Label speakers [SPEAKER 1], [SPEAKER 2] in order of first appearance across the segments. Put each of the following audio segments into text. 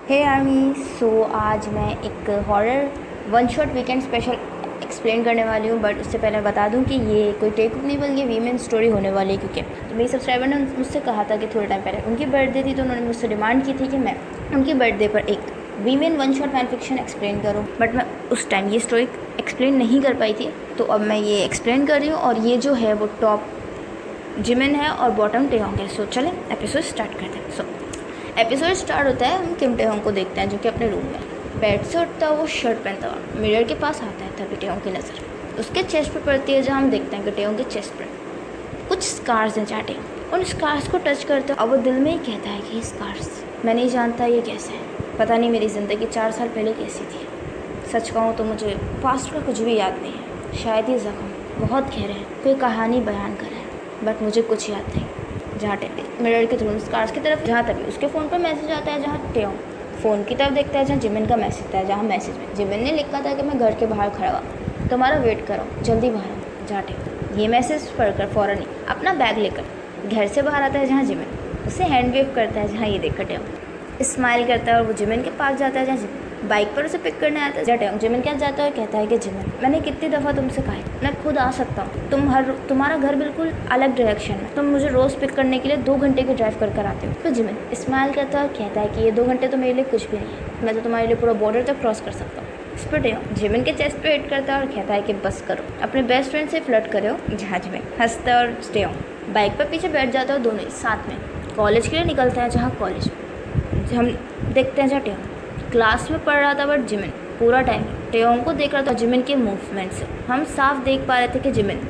[SPEAKER 1] हे army. आज मैं एक horror one shot weekend special explain करने वाली हूँ। बट उससे पहले बता दूँ कि ये कोई टेक नहीं बल्कि वीमेन स्टोरी होने वाली है, क्योंकि तो मेरी सब्सक्राइबर ने मुझसे कहा था कि थोड़े टाइम पहले उनकी बर्थडे थी, तो उन्होंने मुझसे डिमांड की थी कि मैं उनकी बर्थडे पर एक women one shot fan fiction explain करूँ। बट मैं उस टाइम ये स्टोरी एक्सप्लेन नहीं कर पाई थी, तो अब मैं ये एक्सप्लेन कर रही हूँ। और ये जो है वो टॉप जिमिन है और बॉटम टेहोंग है। सो चलें एपिसोड स्टार्ट करते हैं। सो एपिसोड स्टार्ट होता है, हम किम टेहोंग को देखते हैं जो कि अपने रूम में बेड से उठता है। वो शर्ट पहनता हुआ मिरर के पास आता है, तभी टेहोंग की नज़र उसके चेस्ट पर पड़ती है, जहाँ हम देखते हैं कि टेहोंग के चेस्ट पर कुछ स्कार्स हैं। चाटे उन स्कार्स को टच करते हैं और वो दिल में ही कहता है कि स्कार्स मैं नहीं जानता ये कैसे है, पता नहीं मेरी ज़िंदगी 4 साल पहले कैसी थी। सच कहूँ तो मुझे पास्ट का कुछ भी याद नहीं है। शायद ये ज़ख्म बहुत गहरे हैं, कोई कहानी बयान कर रहे हैं, बट मुझे कुछ याद नहीं। जहाँ मिरर के थ्रू स्कार्स की तरफ, जहाँ तभी उसके फ़ोन पर मैसेज आता है, जहाँ टेहोंग फ़ोन की तरफ देखता है, जहाँ जिमिन का मैसेज था, जहाँ मैसेज में जिमिन ने लिखा था कि मैं घर के बाहर खड़ा हुआ, तुम्हारा वेट करो, जल्दी बाहर आओ। जहाँ ये मैसेज पढ़कर फ़ौरन ही अपना बैग लेकर घर से बाहर आता है, जहाँ जिमिन उसे हैंड वेव करता है। जहाँ ये देखकर टेहोंग स्माइल करता है और वो जिमिन के पास जाता है, जहाँ जिमिन बाइक पर उसे पिक करने आता है। जहाँ टेहोंग जिमिन के पास जाता है और कहता है कि जिमिन मैंने कितनी दफ़ा तुमसे कहा है मैं खुद आ सकता हूँ, तुम्हारा घर बिल्कुल अलग डायरेक्शन में, तुम मुझे रोज़ पिक करने के लिए 2 घंटे की ड्राइव कर आते हो। तो जिमिन स्माइल करता है और कहता है कि ये 2 घंटे तो मेरे लिए कुछ भी नहीं है, मैं तो तुम्हारे लिए पूरा बॉर्डर तक क्रॉस कर सकता हूँ। इस पर टेहोंग जिमिन के चेस्ट पे हिट करता है और कहता है कि बस करो, अपने बेस्ट फ्रेंड से फ्लर्ट करो। जहाँ जिमिन हंसता है और टेहोंग बाइक पर पीछे बैठ जाता है, दोनों ही साथ में कॉलेज के लिए निकलता है। जहाँ कॉलेज हम देखते हैं, जहाँ टेहोंग क्लास में पढ़ रहा था, बट जिमिन पूरा टाइम टेहोंग को देख रहा था। जिमिन के मूवमेंट से हम साफ देख पा रहे थे कि जिमिन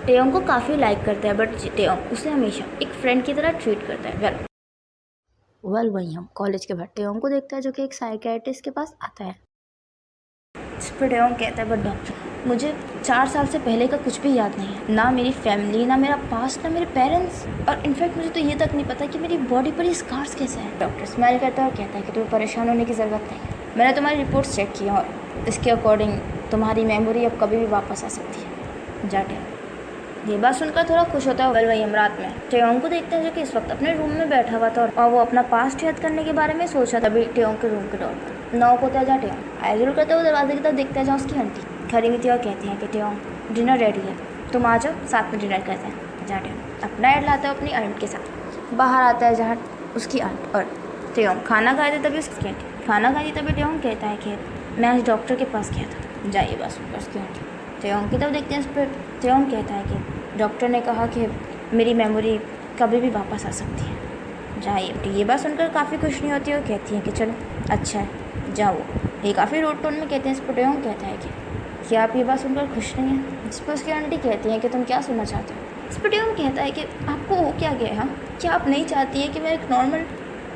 [SPEAKER 1] टेहोंग को काफ़ी लाइक करता है, बट टेहोंग उसे हमेशा एक फ्रेंड की तरह ट्रीट करता है। वेल वहीं हम कॉलेज के बाद टेहोंग को देखता है, जो कि एक साइकियाट्रिस्ट के पास आता है। इस पर टेहोंग कहता है, बट डॉक्टर मुझे 4 साल से पहले का कुछ भी याद नहीं है, ना मेरी फैमिली, ना मेरा पास्ट, ना मेरे पेरेंट्स, और इनफैक्ट मुझे तो ये तक नहीं पता कि मेरी बॉडी पर ये स्कार्स कैसे हैं। डॉक्टर स्माइल करता है और कहता है कि तुम्हें परेशान होने की ज़रूरत नहीं, मैंने तुम्हारी रिपोर्ट्स चेक की और इसके अकॉर्डिंग तुम्हारी मेमोरी अब कभी भी वापस आ सकती है। जा टेहोंग ये बात सुनकर थोड़ा खुश होता है। वेल वही हम रात में टेहोंग को देखते हैं, जो कि इस वक्त अपने रूम में बैठा हुआ था और वो अपना पास्ट याद करने के बारे में सोच रहा था। तभी टेहोंग के रूम के डोर पर नॉक होता है। जहाँ टेहोंग आइजल करते हुए दरवाजे की तरफ देखता है, जहाँ उसकी आंटी खड़ी हुई थी और कहती हैं कि टेहोंग डिनर रेडी है, तुम आ जाओ साथ में डिनर करते हैं। जहाँ टेहोंग अपना एड लाता है अपनी आंट के साथ बाहर आता है, जहाँ उसकी आंट और टेहोंग खाना खाए थे। तभी उसकी आंटी खाना खाई, तभी टेहोंग कहता है कि मैं आज डॉक्टर के पास गया था। जाइए बस उसकी आंटी टेहोंग की तरफ देखते हैं। उस पर टेहोंग कहता है कि डॉक्टर ने कहा कि मेरी मेमोरी कभी भी वापस आ सकती है। जहाँ ये बात सुनकर काफ़ी खुश नहीं होती है और कहती है कि चलो अच्छा है जाओ। ये काफ़ी रोड टोन में कहते हैं। इस पर टेहोंग कहता है कि क्या आप ये बात सुनकर खुश नहीं हैं? इस पर उसकी आंटी कहती हैं कि तुम क्या सुनना चाहते हो? इस पर टेहोंग कहता है कि आपको हो क्या गया है? हाँ, क्या आप नहीं चाहती हैं कि मैं एक नॉर्मल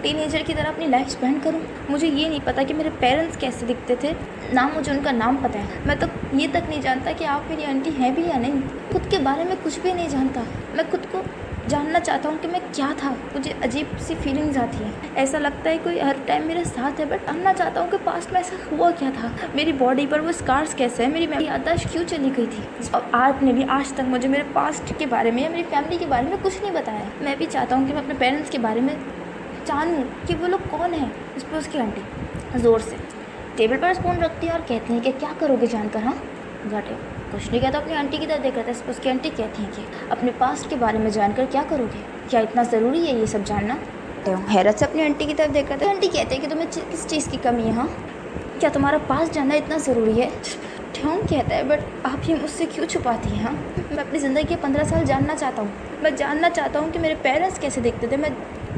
[SPEAKER 1] टीनेजर की तरह अपनी लाइफ स्पेंड करूं? मुझे ये नहीं पता कि मेरे पेरेंट्स कैसे दिखते थे, ना मुझे उनका नाम पता है, मैं तो ये तक नहीं जानता कि आप मेरी आंटी हैं भी या नहीं। खुद के बारे में कुछ भी नहीं जानता। मैं खुद को जानना चाहता हूँ कि मैं क्या था। मुझे अजीब सी फीलिंग्स आती हैं, ऐसा लगता है कोई हर टाइम मेरे साथ है, बट जानना चाहता हूँ कि पास्ट में ऐसा हुआ क्या था, मेरी बॉडी पर वो स्कार्स कैसे हैं, मेरी याददाश्त क्यों चली गई थी। और आपने भी आज तक मुझे मेरे पास्ट के बारे में या मेरी फैमिली के बारे में कुछ नहीं बताया। मैं भी चाहता हूँ कि मैं अपने पेरेंट्स के बारे में जानूँ कि वो लोग कौन है। इस पर उसकी आंटी ज़ोर से टेबल पर स्पून रखती है और कहती हैं कि क्या करोगे जानकर? हाँ घाटे कुछ नहीं कहता, अपनी आंटी की तरफ देख रहा था। इस पर उसकी आंटी कहती हैं कि अपने पास्ट के बारे में जानकर क्या करोगे? क्या इतना ज़रूरी है ये सब जानना? तो हैरत से अपनी आंटी की तरफ देख रहा था। आंटी कहते हैं कि तुम्हें किस चीज़ की कमी है? हाँ, क्या तुम्हारा पास्ट जानना इतना ज़रूरी है? टेहोंग कहता है, बट आप ये मुझसे क्यों छुपाती हैं? हाँ, मैं अपनी ज़िंदगी के 15 साल जानना चाहता हूँ। मैं जानना चाहता हूँ कि मेरे पेरेंट्स कैसे दिखते थे। मैं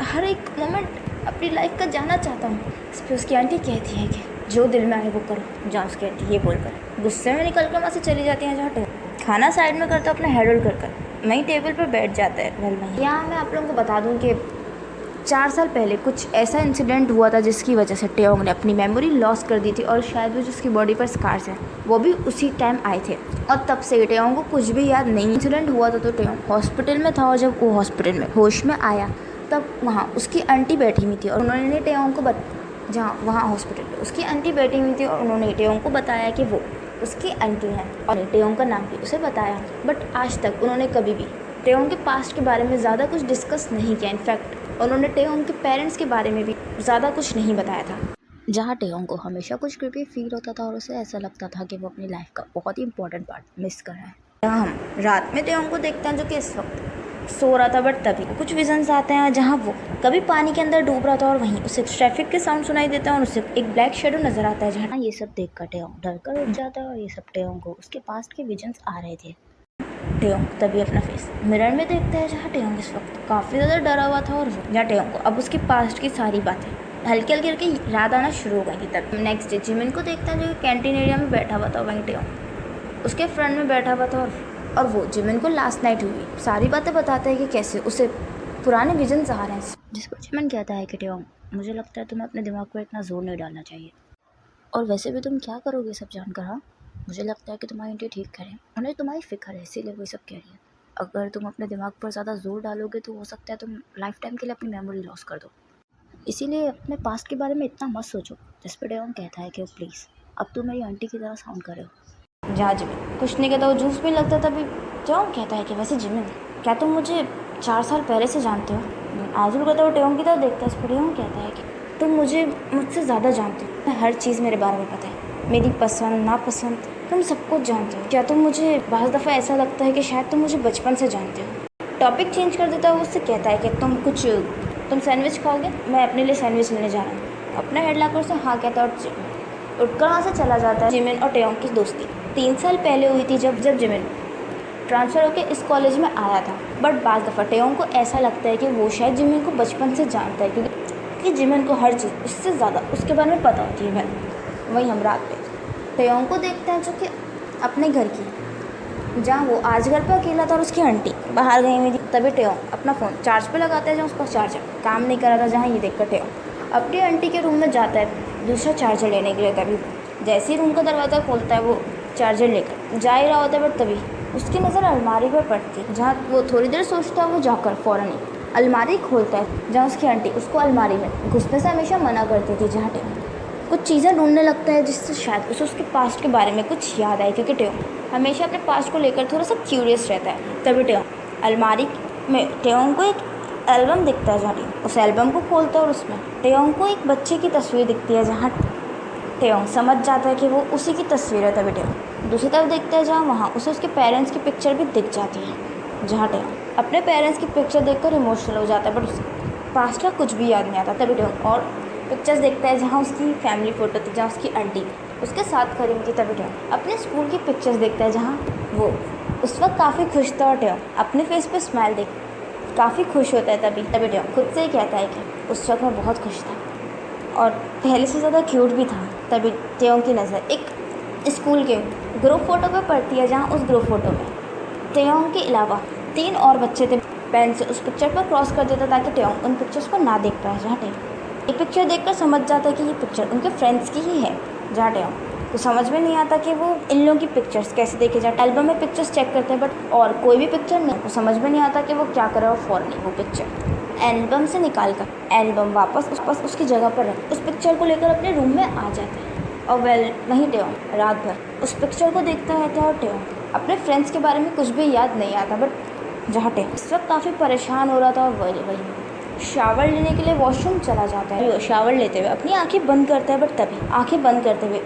[SPEAKER 1] हर एक मोमेंट अपनी लाइफ का जानना चाहता हूँ। इस पर उसकी आंटी कहती है कि जो दिल में आए वो करो। जहाँ उसकी आंटी ये बोलकर गुस्से में निकल कर वहाँ से चली जाती हैं। जहाँ टेहोंग खाना साइड में करता अपना हेड होल्ड कर वहीं टेबल पर बैठ जाता है। वेल वहीं यहाँ मैं आप लोगों को बता दूँ कि 4 साल पहले कुछ ऐसा इंसिडेंट हुआ था जिसकी वजह से टेहोंग ने अपनी मेमोरी लॉस कर दी थी, और शायद वो जिसकी बॉडी पर स्कार्स हैं वो भी उसी टाइम आए थे, और तब से टेहोंग को कुछ भी याद नहीं। इंसिडेंट हुआ था तो टेहोंग हॉस्पिटल में था, और जब वो हॉस्पिटल में होश में आया तब वहाँ उसकी आंटी बैठी हुई थी और उन्होंने टेहोंग को जहाँ वहाँ हॉस्पिटल पर उसकी आंटी बैठी हुई थी और उन्होंने टेहोंग को बताया कि वो उसकी आंटी हैं और टेहोंग का नाम भी उसे बताया। बट आज तक उन्होंने कभी भी टेहोंग के पास्ट के बारे में ज़्यादा कुछ डिस्कस नहीं किया। इनफैक्ट उन्होंने टेहोंग के पेरेंट्स के बारे में भी ज़्यादा कुछ नहीं बताया था। जहाँ टेयोंग को हमेशा कुछ क्रीपी फील होता था और उसे ऐसा लगता था कि वो अपनी लाइफ का बहुत ही इंपॉर्टेंट पार्ट मिस कर रहा है। यहाँ हम रात में टेयोंग को देखते हैं जो कि इस वक्त सो रहा था, बट तभी कुछ विजन्स आते हैं जहाँ वो कभी पानी के अंदर डूब रहा था और वहीं उसे ट्रैफिक के साउंड सुनाई देता है और उसे एक ब्लैक शेडो नजर आता है। जहाँ ये सब देख कर टेयोंग डर कर उठ जाता है और ये सब टेयोंग को उसके पास्ट के विजन्स आ रहे थे। टेयोंग तभी अपना फेस मिरर में देखता है जहाँ टेयोंग इस वक्त काफ़ी ज़्यादा डरा हुआ था और जहाँ टेयोंग को अब उसके पास्ट की सारी बातें हल्की हल्की हल्की याद आना शुरू हो गई थी। तब नेक्स्ट डे जिमिन को देखता है जो कि कैंटीन एरिया में बैठा हुआ था। वहीं टेयोंग उसके फ्रंट में बैठा हुआ था और वो जिमिन को लास्ट नाइट हुई सारी बातें बताता है कि कैसे उसे पुराने विजन्स आ रहे हैं। जिस पर जिमिन कहता है कि टेयोंग, मुझे लगता है तुम्हें अपने दिमाग पर इतना जोर नहीं डालना चाहिए, और वैसे भी तुम क्या करोगे सब जानकर। हाँ, मुझे लगता है कि तुम्हारी आंटी ठीक करें, उन्हें तुम्हारी फिक्र है इसीलिए वो सब कह रही है। अगर तुम अपने दिमाग पर ज़्यादा जोर डालोगे तो हो सकता है तुम लाइफ टाइम के लिए अपनी मेमोरी लॉस कर दो, इसीलिए अपने पास्ट के बारे में इतना मत सोचो। जिस पर टेयोंग कहता है कि प्लीज़ अब तुम मेरी आंटी की तरह साउंड कर रहे हो। जहाँ जिमिन कुछ नहीं कहता वो जूस भी लगता तभी टेयोंग कहता है कि वैसे जिमिन, क्या तुम मुझे 4 साल पहले से जानते हो। आजुल कहता है वो टेयोंग की तरफ देखता है। इस पर टेयोंग कहता है कि तुम मुझसे ज़्यादा जानते हो, हर चीज़ मेरे बारे में पता है, मेरी पसंद नापसंद तुम सब कुछ जानते हो। क्या तुम मुझे बाज़ दफ़ा ऐसा लगता है कि शायद तुम मुझे बचपन से जानते हो। टॉपिक चेंज कर देता है। वो उससे कहता है कि तुम सैंडविच खाओगे, मैं अपने लिए सैंडविच लेने जा रहा हूँ। अपना हेड लाकर उससे हाँ कहता है और उठकर वहाँ से चला जाता है। जिमिन और टेयोंग की दोस्ती 3 साल पहले हुई थी जब जिमिन ट्रांसफ़र होकर इस कॉलेज में आया था। बट बाज़ दफ़ा टेयोंग को ऐसा लगता है कि वो शायद जिमिन को बचपन से जानता है क्योंकि जिमिन को हर चीज़ उससे ज़्यादा उसके बारे में पता होती है। वहीं हम रात में टेयोंग को देखते हैं जो कि अपने घर की, जहाँ वो आज घर पे अकेला था और उसकी आंटी बाहर गई हुई थी। तभी टेयोंग अपना फ़ोन चार्ज पे लगाता है जहाँ उसका चार्जर काम नहीं कर रहा था। जहाँ ये देखकर टेयोंग अपनी आंटी के रूम में जाता है दूसरा चार्जर लेने के लिए। तभी जैसे ही रूम का दरवाज़ा खोलता है वो चार्जर लेकर जा ही रहा होता है, बट तभी उसकी नज़र अलमारी पर पड़ती है। जहाँ वो थोड़ी देर सोचता है, वो जाकर फ़ौरन ही अलमारी खोलता है जहाँ उसकी आंटी उसको अलमारी में घुसने से हमेशा मना करती थी। जहाँ टेयोंग कुछ चीज़ें ढूंढने लगता है जिससे शायद उसे उसके पास्ट के बारे में कुछ याद आए, क्योंकि टेयोंग हमेशा अपने पास्ट को लेकर थोड़ा सा क्यूरियस रहता है। तभी टेयोंग अलमारी में टेयोंग को एक एल्बम दिखता है। जहाँ टेयोंग उस एल्बम को खोलता है और उसमें टेयोंग को एक बच्चे की तस्वीर दिखती है। जहाँ टेयोंग समझ जाता है कि वो उसी की तस्वीर है। तभी टेयोंग दूसरी तरफ देखता है जहाँ वहाँ उसे उसके पेरेंट्स की पिक्चर भी दिख जाती है। जहाँ टेयोंग अपने पेरेंट्स की पिक्चर देखकर इमोशनल हो जाता है, बट उसे पास्ट का कुछ भी याद नहीं आता। तभी टेयोंग और पिक्चर्स देखता है जहाँ उसकी फैमिली फ़ोटो थी, जहाँ उसकी आंटी उसके साथ खड़ी हुई थी। तभी टेयोंग अपने स्कूल की पिक्चर्स देखता है जहाँ वो उस वक्त काफ़ी खुश था और टेयोंग अपने फेस पे स्माइल देख काफ़ी खुश होता है। तभी टेयोंग खुद से ही कहता है कि उस वक्त मैं बहुत खुश था और पहले से ज़्यादा क्यूट भी था। तभी टेयोंग की नज़र एक स्कूल के ग्रुप फ़ोटो पर पड़ती है जहाँ उस ग्रुप फ़ोटो में टेयोंग के अलावा 3 और बच्चे थे। पेन से उस पिक्चर पर क्रॉस कर देता ताकि टेयोंग उन पिक्चर्स को ना देख पाए। जहाँ टेयोंग एक पिक्चर देखकर समझ जाता है कि ये पिक्चर उनके फ्रेंड्स की ही है। जहाँ टेयोंग तो समझ में नहीं आता कि वो इन लोगों की पिक्चर्स कैसे देखे जाए। एल्बम में पिक्चर्स चेक करते हैं बट और कोई भी पिक्चर नहीं। वो समझ में नहीं आता कि वो क्या करे और फ़ौरन वो पिक्चर एल्बम से निकाल कर एल्बम वापस उसकी जगह पर रख उस पिक्चर को लेकर अपने रूम में आ जाता है। और वहीं टेयोंग रात भर उस पिक्चर को देखता रहता है और टेयोंग अपने फ्रेंड्स के बारे में कुछ भी याद नहीं आता। बट जहाँ टेयोंग इस वक्त काफ़ी परेशान हो रहा था और वही शावर लेने के लिए वॉशरूम चला जाता है। शावर लेते हुए अपनी आंखें बंद करता है, बट तभी आंखें बंद करते हुए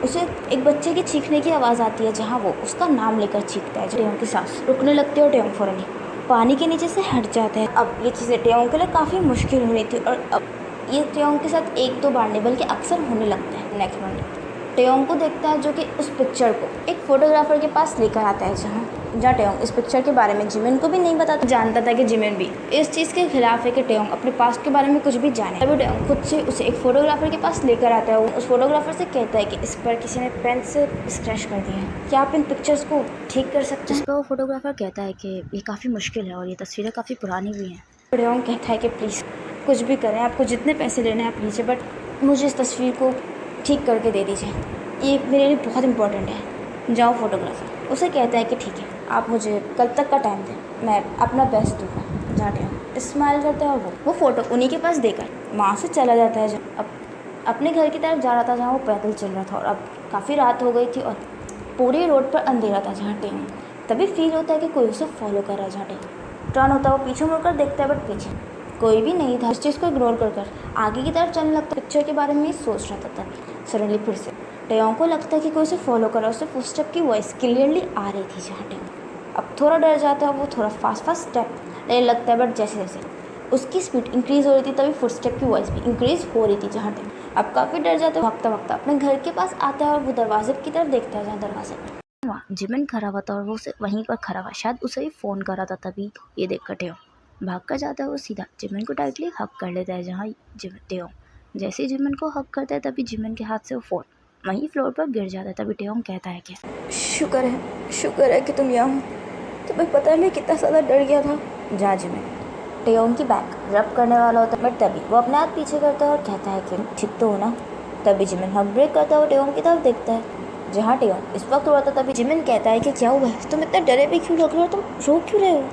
[SPEAKER 1] उसे एक बच्चे की चीखने की आवाज़ आती है। जहाँ वो उसका नाम लेकर चीखता है। टेयोंग की सांस रुकने लगती है और टेयोंग फ़ौरन ही पानी के नीचे से हट जाता है। अब ये चीज़ें टेयोंग के लिए काफ़ी मुश्किल हो रही थी और अब ये टेयोंग के साथ 1-2 बार नहीं बल्कि अक्सर होने लगता है। नेक्स्ट मॉर्निंग टेयोंग को देखता है जो कि उस पिक्चर को एक फ़ोटोग्राफ़र के पास लेकर आता है। जहाँ टेयोंग इस पिक्चर के बारे में जिमिन को भी नहीं बताता, जानता था कि जिमिन भी इस चीज़ के खिलाफ है कि टेयोंग अपने पास्ट के बारे में कुछ भी जाने। तभी टेयोंग खुद से उसे एक फ़ोटोग्राफ़र के पास लेकर आता है। उस फोटोग्राफ़र से कहता है कि इस पर किसी ने पेन से स्क्रैच कर दिया है, क्या आप इन पिक्चर्स को ठीक कर सकते हैं। जिस पर वो फोटोग्राफ़र कहता है कि ये काफ़ी मुश्किल है और ये तस्वीरें काफ़ी पुरानी भी हैं। टेयोंग कहता है कि प्लीज़ कुछ भी करें, आपको जितने पैसे लेने हैं आप लीजिए, बट मुझे इस तस्वीर को ठीक करके दे दीजिए, ये मेरे लिए बहुत इंपॉर्टेंट है। जाओ फोटोग्राफर उसे कहता है कि ठीक है, आप मुझे कल तक का टाइम दें, मैं अपना बेस्ट दूँगा। जहाँ टेयोंग स्माइल करता है और वो फ़ोटो उन्हीं के पास देकर वहाँ से चला जाता है। अब अपने घर की तरफ जा रहा था जहाँ वो पैदल चल रहा था और अब काफ़ी रात हो गई थी और पूरी रोड पर अंधेरा था। जहाँ टेयोंग तभी फील होता है कि कोई उसे फॉलो कर रहा है। जहाँ टेयोंग टर्न होता है, वो पीछे मुड़कर देखता है बट पीछे कोई भी नहीं था। इस चीज़ को इग्नोर कर आगे की तरफ चलने लगता। पिक्चर के बारे में ही सोच रहा था तभी सडनली फिर से टेयोंग को लगता है कि कोई उसे फॉलो कर रहा है। उसे फुटस्टेप की वॉइस क्लियरली आ रही थी जहाँ टेयोंग अब थोड़ा डर जाता है। वो थोड़ा फास्ट स्टेप लेने लगता है, बट जैसे जैसे उसकी स्पीड इंक्रीज़ हो रही थी तभी फुटस्टेप की वॉइस भी इंक्रीज़ हो रही थी जहाँ टेयोंग अब काफ़ी डर जाता है। भागता अपने घर के पास आता है और वो दरवाजे की तरफ देखता है जहाँ दरवाजे पर वहाँ जिमिन खड़ा हुआ था और वो उसे वहीं पर खड़ा हुआ, शायद उसे ही फ़ोन कर रहा था। तभी ये देख कर टेयोंग भाग कर जाता है। वो सीधा जिमिन को टाइटली हग कर लेता है। जहाँ टेयोंग जैसे ही जिमिन को हग करता है तभी जिमिन के हाथ से वो फ़ोन वहीं फ्लोर पर गिर जाता है। तभी टेयोंग कहता है कि शुक्र है कि तुम यहाँ हो। तुम्हें पता है मैं कितना ज़्यादा डर गया था। जहाँ जिमिन टेयोंग की बैक रब करने वाला होता है, बट तभी वो अपने हाथ पीछे करता है और कहता है कि ठीक तो हो ना। तभी जिमिन हग ब्रेक करता है और टेयोंग की तरफ देखता है जहाँ टेयोंग इस वक्त रोता। तभी जिमिन कहता है कि क्या हुआ है, तुम इतना डरे भी क्यों लग रहे हो, तुम रो क्यों रहे हो,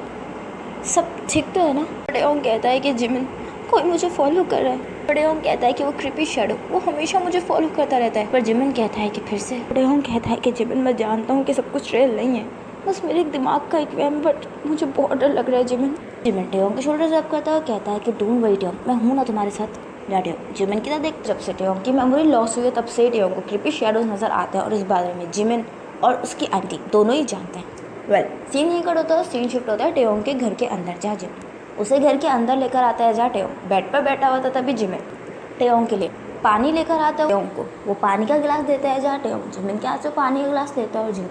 [SPEAKER 1] सब ठीक तो है ना। टेयोंग कहता है कि जिमिन कोई मुझे फॉलो कर रहा है। टेयोंग कहता है कि वो क्रीपी शैडो वो हमेशा मुझे फॉलो करता रहता है। पर जिमिन कहता है कि फिर से टेयोंग कहता है कि जिमिन मैं जानता हूँ कि सब कुछ रियल नहीं है, बस मेरे दिमाग का एक वहम, बट मुझे बहुत डर लग रहा है। जिमिन टेयोंग के शोल्डर रब करता है और कहता है कि डोंट वरी टेयोंग, मैं हूँ ना तुम्हारे साथ। जिमिन की तरह देख, जब से टेयोंग की मेमोरी लॉस हुई है तब से टेयोंग को क्रीपी शैडोज नजर आते हैं और इस बारे में जिमिन और उसकी आंटी दोनों ही जानते हैं। सीन यहीं कट होता है। सीन शिफ्ट होता है टेयोंग के घर के अंदर, जहाँ जिमिन उसे घर के अंदर लेकर आता है। जहाँ टेयोंग बेड पर बैठा हुआ था तभी जिमिन टेयोंग के लिए पानी लेकर आता है। टेयोंग को वो पानी का गिलास देता है। जहाँ टेयोंग जिमिन के हाथ से पानी का गिलास लेता है और जिमिन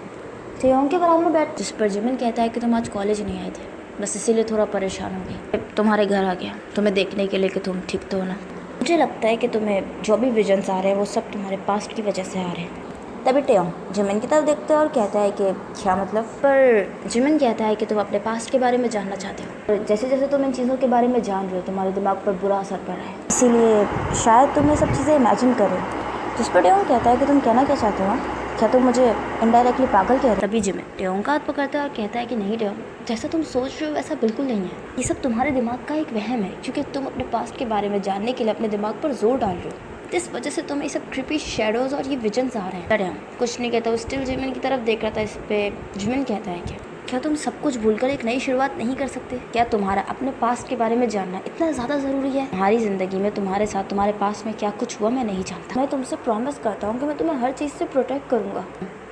[SPEAKER 1] टेयोंग के बराबर में बैठ, जिस पर जिमिन कहता है कि तुम आज कॉलेज नहीं आए थे, बस इसीलिए थोड़ा परेशान हो गई। तुम्हारे घर आ गया तुम्हें देखने के लिए कि तुम ठीक तो हो ना। मुझे लगता है कि तुम्हें जो भी विजन्स आ रहे हैं वो सब तुम्हारे पास्ट की वजह से आ रहे हैं। तभी टेयोंग जिमिन की तरफ देखता है और कहता है कि क्या मतलब। पर जिमिन कहता है कि तुम अपने पास्ट के बारे में जानना चाहते हो। जैसे जैसे तुम इन चीज़ों के बारे में जान रहे हो तुम्हारे दिमाग पर बुरा असर पड़ रहा है, इसीलिए शायद तुम ये सब चीज़ें इमेजिन कर रहे हो। जिस पर टेयोंग कहता है कि तुम कहना क्या चाहते हो, क्या तुम मुझे इनडायरेक्टली पागल कह रहे हो। तभी जिमिन टेयोंग का हाथ पकड़ता है और कहता है कि नहीं टेयोंग, जैसा तुम सोच रहे हो वैसा बिल्कुल नहीं है। ये सब तुम्हारे दिमाग का एक वहम है, क्योंकि तुम अपने पास्ट के बारे में जानने के लिए अपने दिमाग पर जोर डाल रहे हो। इस वजह से तुम्हें ये सब क्रीपी शैडोज और ये विजन्स आ रहे हैं। टेयोंग कुछ नहीं कहता, वो स्टिल जिमिन की तरफ देख रहा था। इस पे जिमिन कहता है कि क्या तुम सब कुछ भूलकर एक नई शुरुआत नहीं कर सकते? क्या तुम्हारा अपने पास्ट के बारे में जानना इतना ज़्यादा ज़रूरी है? तुम्हारी ज़िंदगी में तुम्हारे साथ तुम्हारे पास्ट में क्या कुछ हुआ मैं नहीं जानता। मैं तुमसे प्रॉमिस करता हूँ कि मैं तुम्हें हर चीज़ से प्रोटेक्ट करूँगा।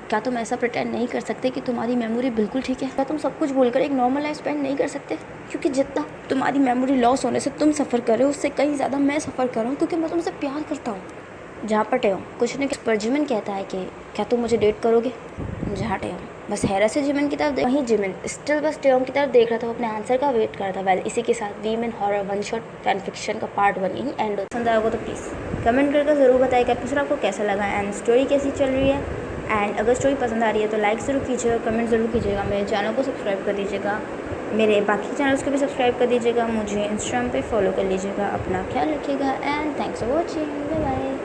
[SPEAKER 1] क्या तुम ऐसा प्रिटेंड नहीं कर सकते कि तुम्हारी मेमोरी बिल्कुल ठीक है? क्या तुम सब कुछ भूलकर एक नॉर्मल लाइफ स्पेंड नहीं कर सकते? क्योंकि जितना तुम्हारी मेमोरी लॉस होने से तुम सफ़र कर रहे हो उससे कहीं ज़्यादा मैं सफ़र कर रहा हूँ, क्योंकि मैं तुमसे प्यार करता हूँ। जहाँ पर टेयोंग कुछ नहीं पर जिमिन कहता है कि क्या तुम मुझे डेट करोगे? जहाँ टेयोंग बस हैरत से जिमिन की तरफ वहीं जिमिन स्टिल बस टेयोंग की तरफ देख रहा था। वो अपने आंसर का वेट कर रहा था। वेल इसी के साथ women horror one shot fan fiction का पार्ट 1 यहीं एंड होता है। पसंद आया होगा तो प्लीज़ कमेंट करके ज़रूर बताइए कि एपिसोड आपको कैसा लगा एंड स्टोरी कैसी चल रही है। एंड अगर स्टोरी पसंद आ रही है तो लाइक ज़रूर कीजिएगा, कमेंट ज़रूर कीजिएगा, मेरे चैनल को सब्सक्राइब कर दीजिएगा, मेरे बाकी चैनल्स को भी सब्सक्राइब कर दीजिएगा, मुझे इंस्टाग्राम पे फॉलो कर लीजिएगा। अपना ख्याल रखिएगा and thanks for watching. Bye bye.